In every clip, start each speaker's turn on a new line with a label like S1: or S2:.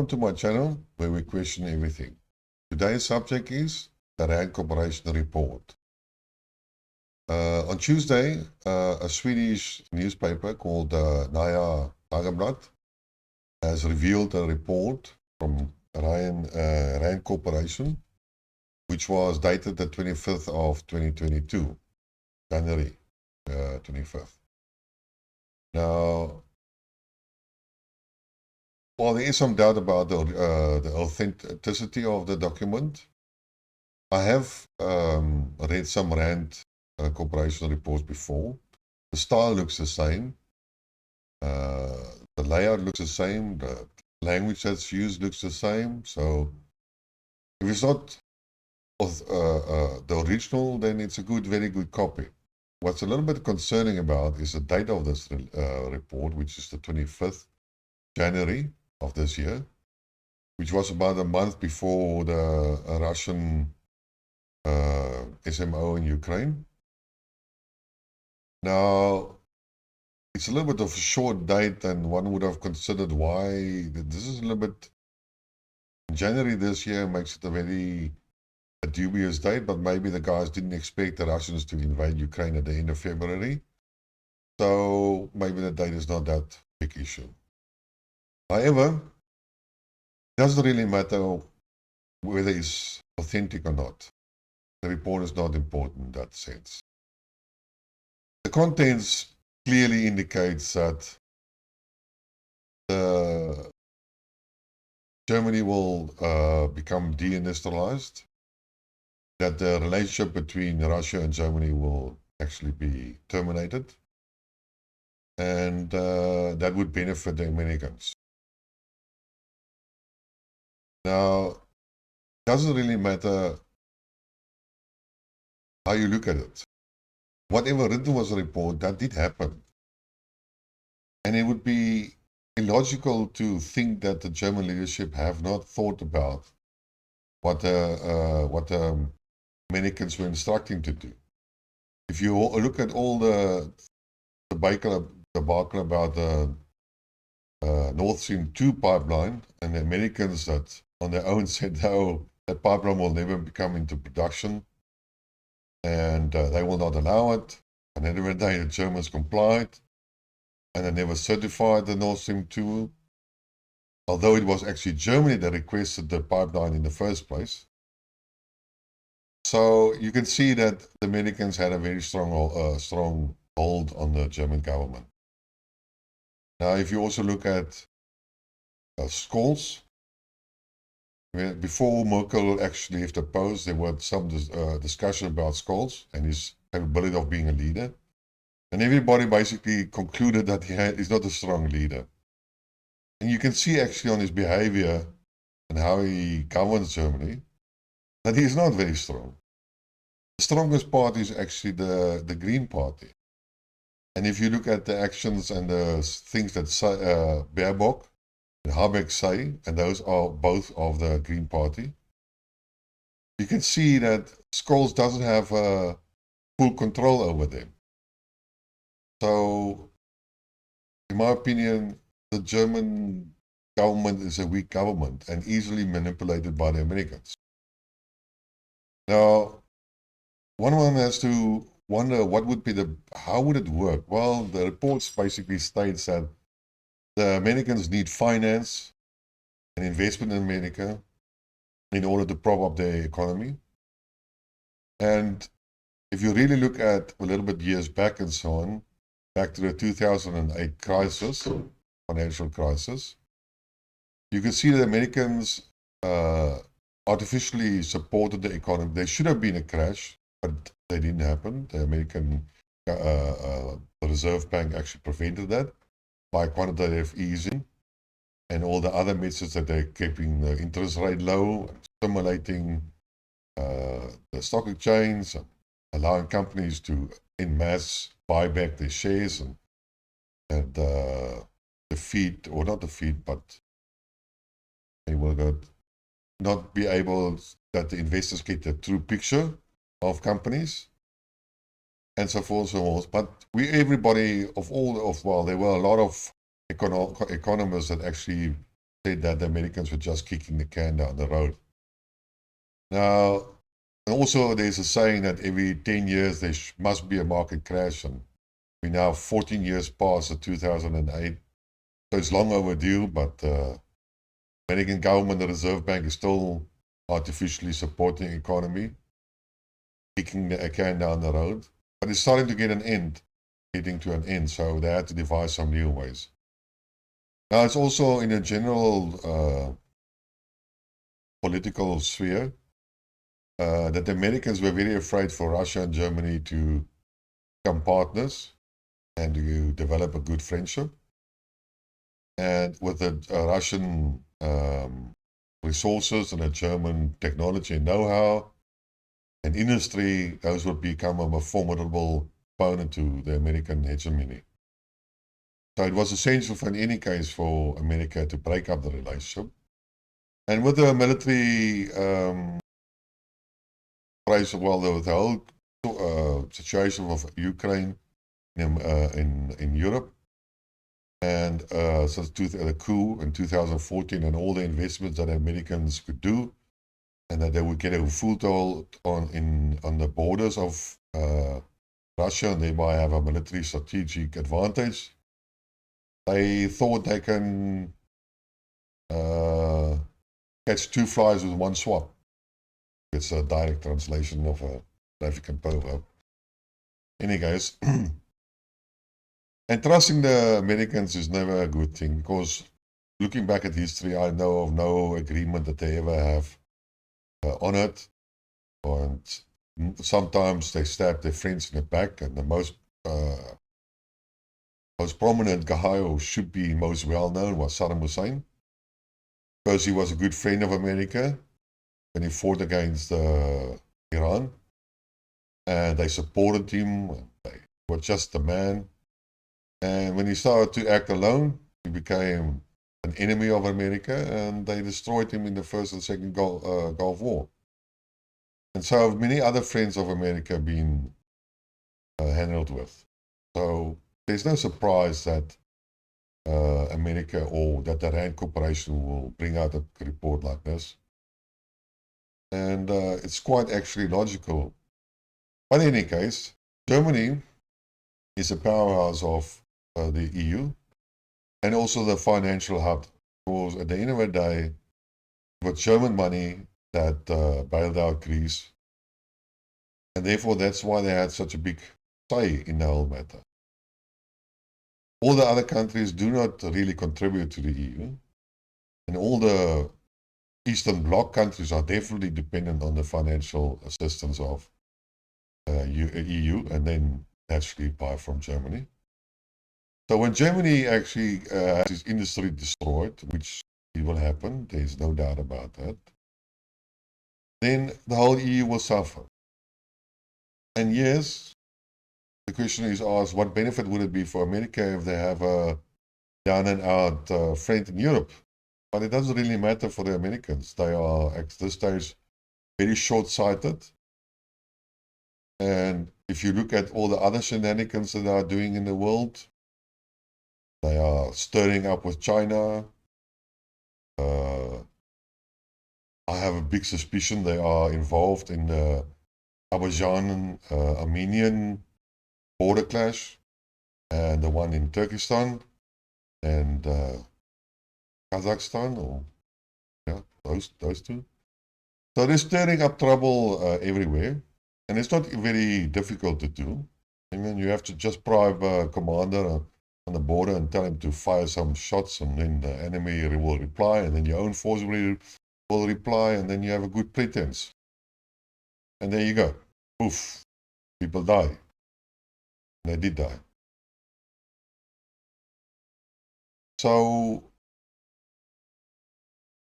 S1: to my channel where we question everything. Today's subject is the Rand Corporation report. On Tuesday, a Swedish newspaper called Nya Dagbladet has revealed a report from Rand Corporation, which was dated the 25th of 2022, January 25th. Now, while there is some doubt about the authenticity of the document, I have read some Rand Corporation reports before. The style looks the same. The layout looks the same. The language that's used looks the same. So if it's not the original, then it's a very good copy. What's a little bit concerning about is the date of this report, which is the 25th January of this year, which was about a month before the Russian SMO in Ukraine. Now, it's a little bit of a short date, and one would have considered why this is a little bit. January this year makes it a dubious date, but maybe the guys didn't expect the Russians to invade Ukraine at the end of February. So maybe the date is not that big issue. However, it doesn't really matter whether it's authentic or not. The report is not important in that sense. The contents clearly indicates that Germany will become deindustrialized, that the relationship between Russia and Germany will actually be terminated, and that would benefit the Americans. Now, it doesn't really matter how you look at it. Whatever written was a report, that did happen. And it would be illogical to think that the German leadership have not thought about what the Americans were instructing to do. If you look at all the debacle about the Nord Stream 2 pipeline, and the Americans that on their own said, no, that pipeline will never come into production, and they will not allow it. And then every day the Germans complied, and they never certified the Nord Stream 2, although it was actually Germany that requested the pipeline in the first place. So you can see that the Americans had a very strong hold on the German government. Now, if you also look at Scholz, before Merkel actually left the post, there was some discussion about Scholz and his capability of being a leader. And everybody basically concluded that he's not a strong leader. And you can see actually on his behavior and how he governs Germany that he is not very strong. The strongest party is actually the Green Party. And if you look at the actions and the things that Baerbock and Habeck say, and those are both of the Green Party, you can see that Scholz doesn't have full control over them. So, in my opinion, the German government is a weak government and easily manipulated by the Americans. Now, one has to wonder how would it work? Well, the reports basically states that the Americans need finance and investment in America in order to prop up their economy. And if you really look at a little bit years back and so on, back to the 2008 crisis, financial crisis, you can see that Americans artificially supported the economy. There should have been a crash, but they didn't happen. The American Reserve Bank actually prevented that by quantitative easing and all the other methods that they're keeping the interest rate low, stimulating the stock exchange, and allowing companies to en masse buy back their shares and defeat, or not defeat, but they will not be able that the investors get a true picture of companies and so forth and so on. But there were a lot of economists that actually said that the Americans were just kicking the can down the road. Now, also there's a saying that every 10 years there must be a market crash, and we're now 14 years past the 2008. So it's long overdue, but the American government, the Reserve Bank, is still artificially supporting the economy, kicking the can down the road. But it's starting to getting to an end, so they had to devise some new ways. Now, it's also in a general political sphere that the Americans were very afraid for Russia and Germany to become partners and to develop a good friendship. And with the Russian resources and the German technology and know-how and industry, those would become a formidable opponent to the American hegemony. So it was essential in any case for America to break up the relationship. And with the military the whole situation of Ukraine in Europe, and since the coup in 2014 and all the investments that the Americans could do, and that they would get a foothold on the borders of Russia and thereby have a military strategic advantage, they thought they can catch two flies with one swat. It's a direct translation of a African proverb. Any case, and trusting the Americans is never a good thing, because looking back at history, I know of no agreement that they ever have honored. And sometimes they stab their friends in the back, and the most prominent guy, who should be most well known, was Saddam Hussein, because he was a good friend of America when he fought against Iran, and they supported him. They were just the man. And when he started to act alone, he became an enemy of America, and they destroyed him in the First and Second Gulf War. And so many other friends of America have been handled with. So there's no surprise that America or that the RAND Corporation will bring out a report like this. And it's quite actually logical. But in any case, Germany is a powerhouse of the EU and also the financial hub. Because at the end of the day, with German money that bailed out Greece, and therefore that's why they had such a big say in the whole matter. All the other countries do not really contribute to the EU, and all the Eastern Bloc countries are definitely dependent on the financial assistance of EU, and then naturally buy from Germany. So when Germany actually has its industry destroyed, which it will happen, there's no doubt about that, then the whole EU will suffer. And yes, the question is asked, what benefit would it be for America if they have a down and out friend in Europe? But it doesn't really matter for the Americans. They are at this stage very short-sighted. And if you look at all the other shenanigans that they are doing in the world, they are stirring up with China. I have a big suspicion they are involved in the Azerbaijan-Armenian border clash, and the one in Turkestan and Kazakhstan, or yeah, those two. So they're stirring up trouble everywhere, and it's not very difficult to do. I mean, you have to just bribe a commander on the border and tell him to fire some shots, and then the enemy will reply, and then your own force will reply, and then you have a good pretense. And there you go. Poof. People die. They did die. So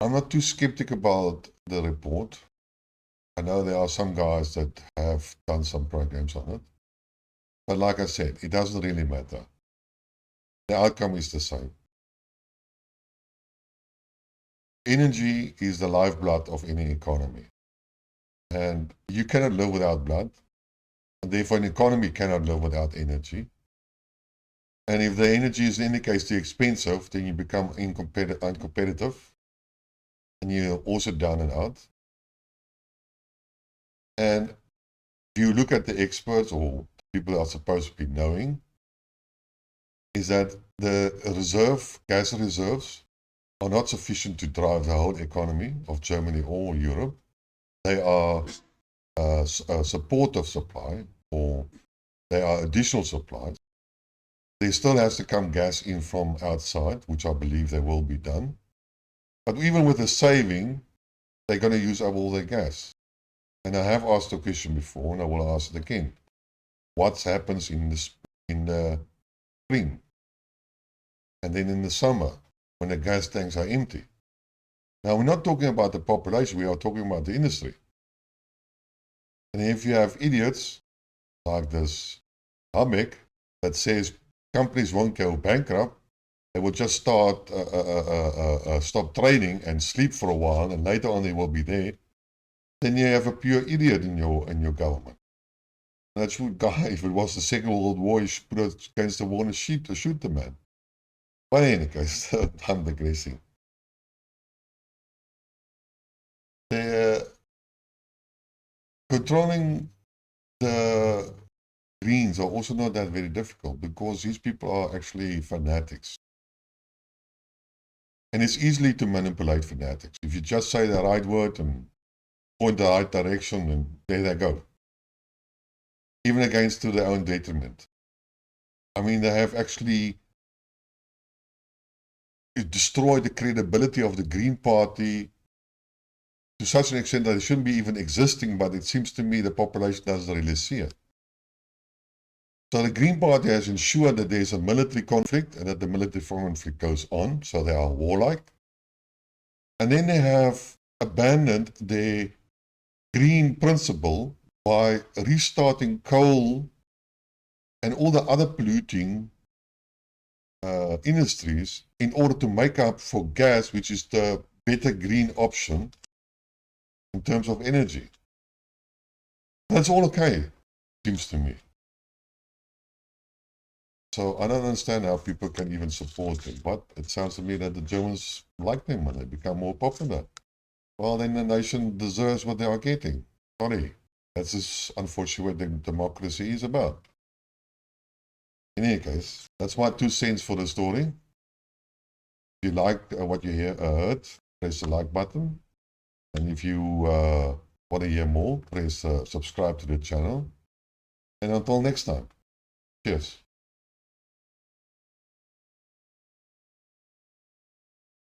S1: I'm not too skeptical about the report. I know there are some guys that have done some programs on it. But like I said, it doesn't really matter. The outcome is the same. Energy is the lifeblood of any economy. And you cannot live without blood. And therefore, an economy cannot live without energy. And if the energy is in any case too expensive, then you become uncompetitive, and you're also down and out. And if you look at the experts or people that are supposed to be knowing, is that the gas reserves are not sufficient to drive the whole economy of Germany or Europe. They are a supportive supply, or they are additional supplies. There still has to come gas in from outside, which I believe they will be done. But even with the saving, they're going to use up all their gas. And I have asked the question before, and I will ask it again. What happens in the spring? And then in the summer, when the gas tanks are empty? Now, we're not talking about the population, we are talking about the industry. And if you have idiots like this Habeck that says companies won't go bankrupt, they will just stop trading and sleep for a while, and later on they will be there, then you have a pure idiot in your government. And that guy, if it was the Second World War, you should put it against the wall and shoot the man. But in any case, I'm digressing. Controlling the Greens are also not that very difficult, because these people are actually fanatics. And it's easily to manipulate fanatics. If you just say the right word and point the right direction, and there they go. Even against to their own detriment. I mean, they have actually destroyed the credibility of the Green Party to such an extent that it shouldn't be even existing, but it seems to me the population doesn't really see it. So the Green Party has ensured that there's a military conflict and that the military conflict goes on, so they are warlike. And then they have abandoned their green principle by restarting coal and all the other polluting industries in order to make up for gas, which is the better green option in terms of energy. That's all okay, seems to me. So I don't understand how people can even support them, but it sounds to me that the Germans like them when they become more popular. Well, then the nation deserves what they are getting. Sorry, that's just unfortunately what democracy is about. In any case, that's my 2 cents for the story. If you liked what you heard, press the like button. And if you want to hear more, press subscribe to the channel. And until next time, cheers.